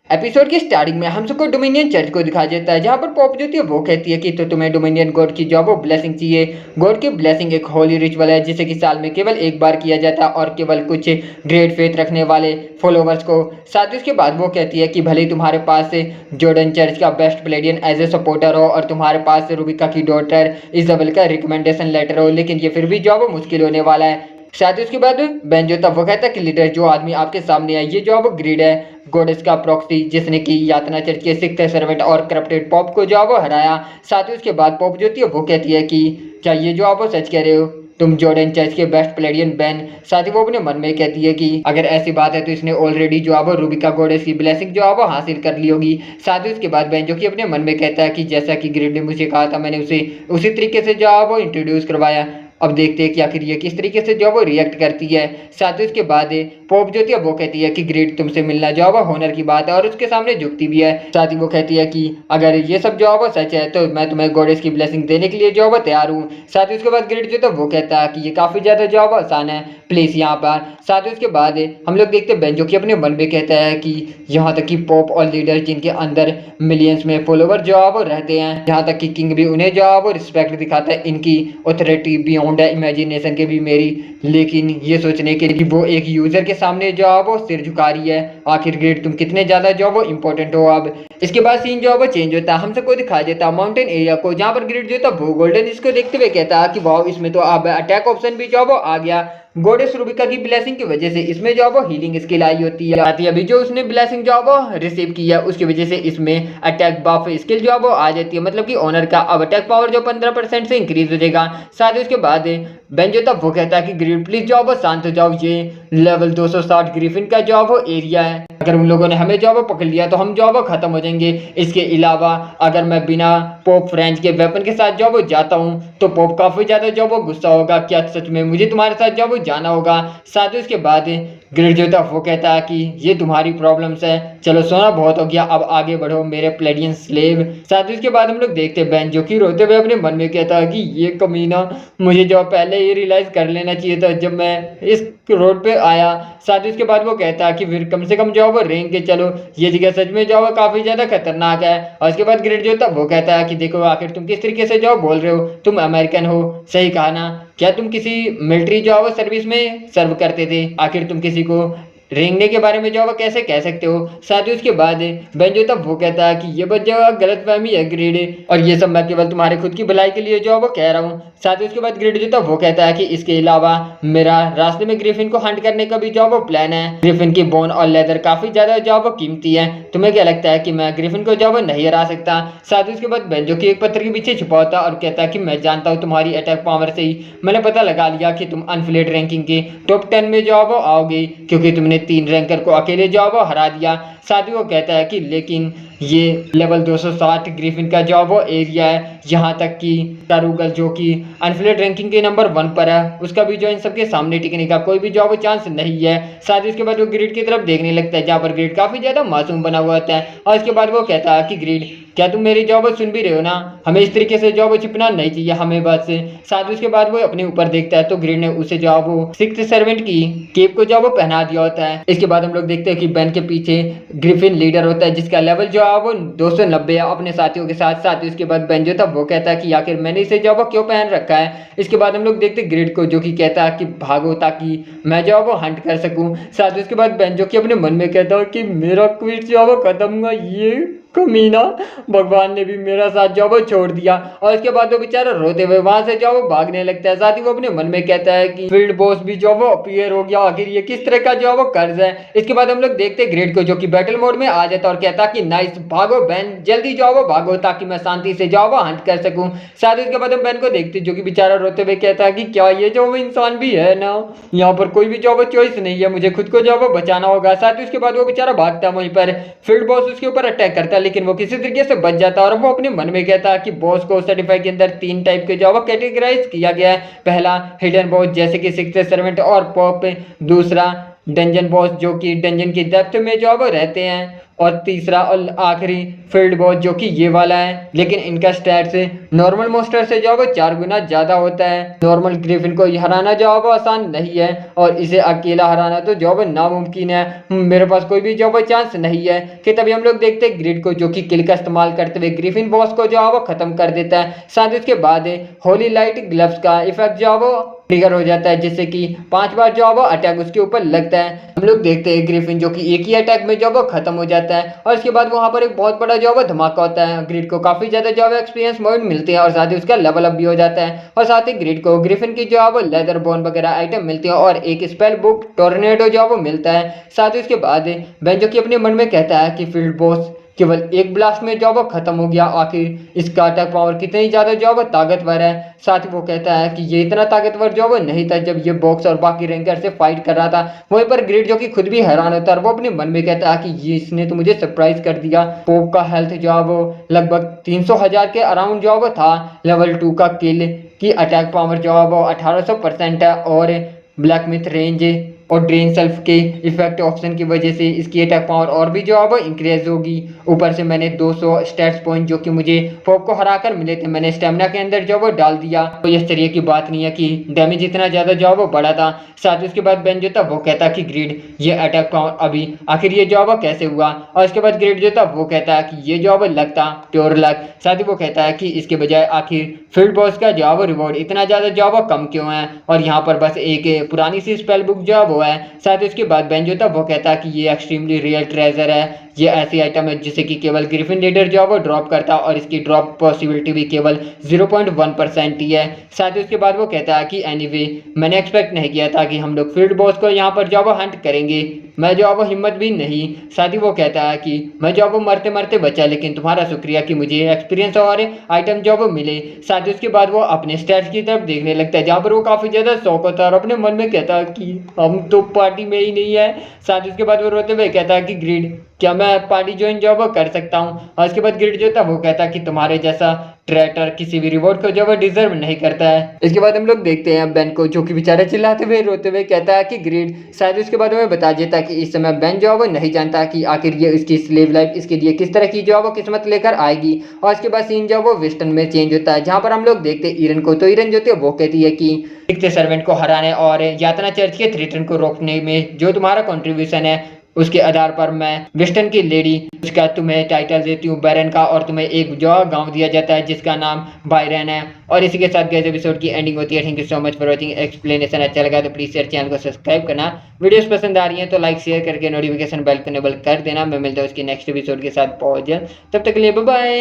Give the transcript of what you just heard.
Episode की starting में हम सबको डोमिनियन चर्च को दिखाया जाता है, जहाँ पर पॉप जो थी वो कहती है कि तो तुम्हें डोमिनियन गॉड की जो वो ब्लेसिंग चाहिए। गॉड की ब्लेसिंग एक होली रिचुअल है जिसे कि साल में केवल एक बार किया जाता है और केवल कुछ ग्रेट फेथ रखने वाले फॉलोवर्स को। साथ ही उसके बाद वो कहती है कि भले ही तुम्हारे पास जॉर्डन चर्च का बेस्ट प्लेडियन एज ए सपोर्टर हो और तुम्हारे पास रूबिका की डॉटर इजाबेल का रिकमेंडेशन लेटर हो, लेकिन ये फिर भी जो वो मुश्किल होने वाला है। शायद उसके बाद बेन जो था वो कहता है कि लीडर जो आदमी आपके सामने है ये जो अब ग्रीड है, गॉडेस का प्रॉक्सी, जिसने की यातना चर्च के सिक्स्थ सर्वेंट और करप्टेड पॉप को जो वो हराया। साथ ही उसके बाद पॉप जो थी वो कहती है कि क्या ये जो आप सच कह रहे हो, तुम जॉर्डन चर्च के बेस्ट प्लेडियन बेन। साथ ही वो अपने मन में कहती है कि अगर ऐसी बात है तो इसने ऑलरेडी जो अब रूबिका गॉडेस की ब्लेसिंग जो अब हासिल कर ली होगी। साथ ही उसके बाद बेन जो कि अपने मन में कहता है कि जैसा कि ग्रीड ने मुझे कहा था मैंने उसे उसी तरीके से जो वो इंट्रोड्यूस करवाया। अब देखते हैं कि आखिर ये किस तरीके से जो वो रिएक्ट करती है। साथ ही उसके बाद पॉप जो थी वो कहती है कि ग्रेट तुमसे मिलना जो वो होनर की बात है और उसके सामने झुकती भी है। साथ ही वो कहती है कि अगर ये सब जो वो सच है तो मैं तुम्हें गॉडेस की ब्लेसिंग देने के लिए जो वो तैयार हूँ। साथ ही उसके बाद ग्रेट जो था वो कहता है कि ये काफी ज्यादा जो वो आसान है, प्लीज यहाँ पर। साथ ही उसके बाद हम लोग देखते हैं बेन जो कि अपने मन में कहता है कि यहाँ तक कि पॉप और लीडर जिनके अंदर मिलियंस में फॉलोवर जो वो रहते हैं, यहाँ तक कि किंग भी उन्हें जो वो रिस्पेक्ट दिखाता है, इनकी ऑथोरिटी बियॉन्ड है इमेजिनेशन के भी मेरी। लेकिन ये सोचने के लिए वो एक यूजर के सामने जो वो सिर झुका रही है, आखिर ग्रेट तुम कितने ज्यादा जो वो इंपॉर्टेंट हो। अब इसके बाद सीन जो वो चेंज होता है, हम सबको दिखाया जाता है माउंटेन एरिया को, जहाँ पर ग्रेट जो था वो गोल्डन इसको देखते हुए कहता है कि वाह इसमें तो अब अटैक ऑप्शन भी जो वो आ गया। गॉडेस रूबिका की ब्लेसिंग की वजह से इसमें जो वो हीलिंग स्किल आई होती है। अभी जो उसने ब्लेसिंग जो वो रिसीव की है उसकी वजह से इसमें अटैक बफ स्किल जो वो आ जाती है, मतलब कि ऑनर का अब अटैक पावर जो 15% से इंक्रीज हो जाएगा। साथ ही उसके बाद बेन जो था वो कहता है कि ग्रीड प्लीज जो वो शांत हो जाओ, ये लेवल 260 ग्रिफिन का जो वो एरिया है, अगर उन लोगों ने हमें जो वो पकड़ लिया तो हम जो वो खत्म हो जाएंगे। इसके अलावा अगर मैं बिना पोप फ्रेंच के वेपन के साथ जो वो जाता हूँ तो पोप काफी ज्यादा जो वो गुस्सा होगा, क्या सच में मुझे तुम्हारे साथ जो वो जाना होगा। साथ ही उसके बाद ग्रिड जो था वो कहता है कि ये तुम्हारी प्रॉब्लम्स है, चलो सोना बहुत हो गया, अब आगे बढ़ो मेरे प्लेडियन स्लेव। साथ ही उसके बाद हम लोग देखते हैं बेन जो कि रोते हुए अपने मन में कहता है कि ये कमीना, मुझे जो पहले ये रियलाइज कर लेना चाहिए था जब मैं इस रोड पे आया। साथ ही उसके बाद वो कहता है कि फिर कम से कम जो वो रेंग के चलो, ये जगह सच में जो काफी ज्यादा खतरनाक है। और उसके बाद ग्रेड जो था वो कहता है कि देखो आखिर तुम किस तरीके से जो बोल रहे हो, तुम अमेरिकन हो, सही कहा ना, क्या तुम किसी मिलिट्री जो वो सर्विस में सर्व करते थे, आखिर तुम किसी को रेंगने के बारे में जो वो कैसे कह सकते हो। साथ ही उसके बाद बेन जो था वो कहता है कि ये बस जो गलत फहमी है ग्रेड, और ये सब मैं केवल तुम्हारे खुद की भलाई के लिए जो वो कह रहा हूँ। साथ ही उसके बाद ग्रेड जो था वो कहता है कि इसके अलावा मेरा रास्ते में ग्रिफिन को हंट करने का भी जो वो प्लान है। ग्रिफिन की बोन और लेदर काफी ज्यादा जो वो कीमती है, तुम्हें क्या लगता है कि मैं ग्रिफिन को जो वो नहीं हरा सकता। साथ ही उसके बाद बेन जो कि एक पत्थर के पीछे छुपा होता और कहता है कि मैं जानता हूँ तुम्हारी अटैक पावर से ही मैंने पता लगा लिया कि तुम अनफ्लेट रैंकिंग के टॉप 10 में जो वो आओगे, क्योंकि तुमने 3 रैंकर को अकेले जो वो हरा दिया। साथ ही वो कहता है कि लेकिन ये लेवल 260 ग्रिफिन का जो वो एरिया है, यहाँ तक कि टारूगल जो कि अनफ्लेट रैंकिंग के नंबर 1 पर है, उसका भी जो इन सबके सामने टिकने का कोई भी जो वो चांस नहीं है। साथ ही उसके बाद वो ग्रिड की तरफ देखने लगता है जहाँ पर ग्रिड काफी ज्यादा मासूम बना हुआ होता है। और इसके बाद वो कहता है कि ग्रिड क्या तुम मेरी जॉब सुन भी रहे हो ना, हमें इस तरीके से जॉब छिपना नहीं चाहिए हमें बस। साथ ही उसके बाद वो अपने ऊपर देखता है तो ग्रिड ने उसे जो वो सिक्स्थ सर्वेंट की केप को जो वो पहना दिया होता है। इसके बाद हम लोग देखते हैं कि बेन के पीछे ग्रिफिन लीडर होता है जिसका लेवल जो है वो 290 है अपने साथियों के साथ। साथ ही उसके बाद बेन जो था वो कहता है कि आखिर मैंने इसे जो वो क्यों पहन रखा है। इसके बाद हम लोग देखते हैं ग्रिड को जो कि कहता है कि भागो ताकि मैं जो वो हंट कर सकूं। साथ ही उसके बाद बेन जो कि अपने मन में कहता है कि मेरा क्विट जो वो खत्म हुआ, ये कमीना, भगवान ने भी मेरा साथ जो वो छोड़ दिया। और इसके बाद वो बेचारा रोते हुए वहां से जो वो भागने लगता है। साथ ही वो अपने मन में कहता है कि फील्ड बॉस भी जो वो अपीयर हो गया, आखिर ये किस तरह का जो वो कर्ज है। इसके बाद हम लोग देखते हैं ग्रेड को जो कि बैटल मोड में आ जाता है और कहता है कि नाइस, भागो बेन, जल्दी जाओ वो भागो ताकि मैं शांति से जाओ वो हंट कर सकूं। साथ ही उसके बाद हम बेन को देखते जो कि बेचारा रोते हुए कहता है कि क्या ये जो वो इंसान भी है ना, यहाँ पर कोई भी जो वो चॉइस नहीं है, मुझे खुद को जो वो बचाना होगा। साथ ही उसके बाद वो बेचारा भागता है, वहीं पर फील्ड बॉस उसके ऊपर अटैक करता है लेकिन वो किसी तरीके से बच जाता है। और वो अपने मन में कहता है कि बॉस को सर्टिफाई के अंदर 3 टाइप के जो वो कैटेगराइज किया गया है। पहला हिडन बॉस जैसे कि सिक्स्थ सर्वेंट और पॉप, दूसरा डंजन बॉस जो कि डंजन की डेप्थ में जो वो रहते हैं, और तीसरा और आखिरी फील्ड बॉस जो कि ये वाला है, लेकिन इनका स्टैट्स नॉर्मल मोस्टर से जो है वो 4 गुना ज़्यादा होता है। नॉर्मल ग्रिफिन को हराना जो है वो आसान नहीं है और इसे अकेला हराना तो जो है वो नामुमकिन है। मेरे पास कोई भी जो है वो चांस नहीं है कि तभी हम लोग देखते हैं ग्रिड को जो कि किल का इस्तेमाल करते हुए ग्रिफिन बॉस को जो है वो खत्म कर देता है। साथ ही उसके बाद होली लाइट ग्लव्स का इफेक्ट जो है वो ट्रिगर हो जाता है, जिससे कि 5 बार जो है वो अटैक उसके ऊपर लगता है। हम लोग देखते हैं ग्रिफिन जो कि एक ही अटैक में जो है वो खत्म हो जाता है और इसके बाद वहां पर एक बहुत बड़ा जो है वो धमाका होता है। ग्रिड को काफी ज्यादा जो है एक्सपीरियंस पॉइंट मिलते हैं और साथ ही उसका लेवल अप भी हो जाता है और साथ ही ग्रिड को ग्रिफिन की जो है वो लेदर बोन वगैरह आइटम मिलती है और एक स्पेल बुक टोर्नेडो जो है वो मिलता है। साथ ही उसके बाद बेन जो कि अपने मन में कहता है कि फील्ड बॉस केवल एक ब्लास्ट में जो वो खत्म हो गया, आखिर इसका अटैक पावर कितनी ज्यादा जो वो ताकतवर है। साथ ही वो कहता है कि ये इतना ताकतवर जो वो नहीं था जब ये बॉक्स और बाकी रैंकर से फाइट कर रहा था। वहीं पर ग्रिड जो कि खुद भी हैरान होता है और वो अपने मन में कहता है कि ये इसने तो मुझे सरप्राइज कर दिया। पोप का हेल्थ जो है वो लगभग 300,000 के अराउंड जो वो था। लेवल 2 का किल की अटैक पावर जो है वो 1800% है और ब्लैक मिथ रेंज और ड्रेन सेल्फ के इफेक्ट ऑप्शन की वजह से इसकी अटैक पावर और भी जो है वो इंक्रीज होगी। ऊपर से मैंने 200 स्टैट्स पॉइंट जो कि मुझे पॉप को हराकर मिले थे मैंने स्टेमिना के अंदर जो वो डाल दिया। तो इस तरीके की बात नहीं है कि डैमेज इतना ज्यादा जो है वो बढ़ा था। साथ ही उसके बाद बेन जो था वो कहता कि ग्रिड ये अटैक पावर अभी आखिर ये जो है वो कैसे हुआ, और इसके बाद ग्रिड जो था वो कहता है कि ये जो है वो लक था, प्योर लक। साथ ही वो कहता है कि इसके बजाय आखिर फील्ड बॉस का जो है वो रिवॉर्ड इतना ज्यादा जो है वो कम क्यों है और यहाँ पर बस एक पुरानी सी स्पेल बुक जो है वो है। साथ ही उसके बाद बेन जो था वो कहता है कि ये एक्सट्रीमली रियल ट्रेजर है, ये ऐसी आइटम है जिसे कि केवल ग्रिफिन लीडर जो है वो ड्रॉप करता है और इसकी ड्रॉप पॉसिबिलिटी भी केवल 0.1% ही है। साथ ही उसके बाद वो कहता है कि एनीवे मैंने एक्सपेक्ट नहीं किया था कि हम लोग फील्ड बॉस को यहाँ पर जो है वो हंट करेंगे, मैं जो है वो हिम्मत भी नहीं। साथ ही वो कहता है कि मैं जो है वो मरते मरते बचा, लेकिन तुम्हारा शुक्रिया कि मुझे एक्सपीरियंस और आइटम जो है वो मिले। साथ ही उसके बाद वो अपने स्टैट्स की तरफ देखने लगता है जहाँ पर वो काफी ज्यादा शौक होता है और अपने मन में कहता है कि हम तो पार्टी में ही नहीं है। साथ ही उसके बाद वो रोते हुए कहता है कि ग्रिड क्या मैं पार्टी ज्वाइन जो वो कर सकता हूँ, और उसके बाद ग्रिड जो था वो कहता है कि तुम्हारे जैसा ट्रैटर किसी भी रिवॉर्ड को जो वो डिजर्व नहीं करता है। इसके बाद हम लोग देखते हैं बेन को जो कि बेचारा चिल्लाते हुए रोते हुए कहता है कि ग्रिड शायद उसके बाद हमें बता देता है कि इस समय बेन जो है वो नहीं जानता कि आखिर ये इसकी स्लेव लाइफ इसके लिए किस तरह की जो है वो किस्मत लेकर आएगी। और इसके बाद सीन जो है वो वेस्टर्न में चेंज होता है जहाँ पर हम लोग देखते हैं ईरन को। तो ईरन जो थे वो कहती है कि दिखते सर्वेंट को हराने और यातना चर्च के थ्रेटन को रोकने में जो तुम्हारा कंट्रीब्यूशन है उसके आधार पर मैं वेस्टर्न की लेडी उसका तुम्हें टाइटल देती हूँ बैरन का, और तुम्हें एक जो गांव दिया जाता है जिसका नाम बायरन है। और इसी के साथ गैस एपिसोड की एंडिंग होती है। Thank you so much for watching. Explanation अच्छा लगा तो प्लीज शेयर चैनल को सब्सक्राइब करना, वीडियोस पसंद आ रही है तो लाइक शेयर करके नोटिफिकेशन बेल को इनेबल कर देना। मैं मिलता हूँ उसकी नेक्स्ट एपिसोड के साथ बहुत जल्द, तब तक के लिए बाय बाय।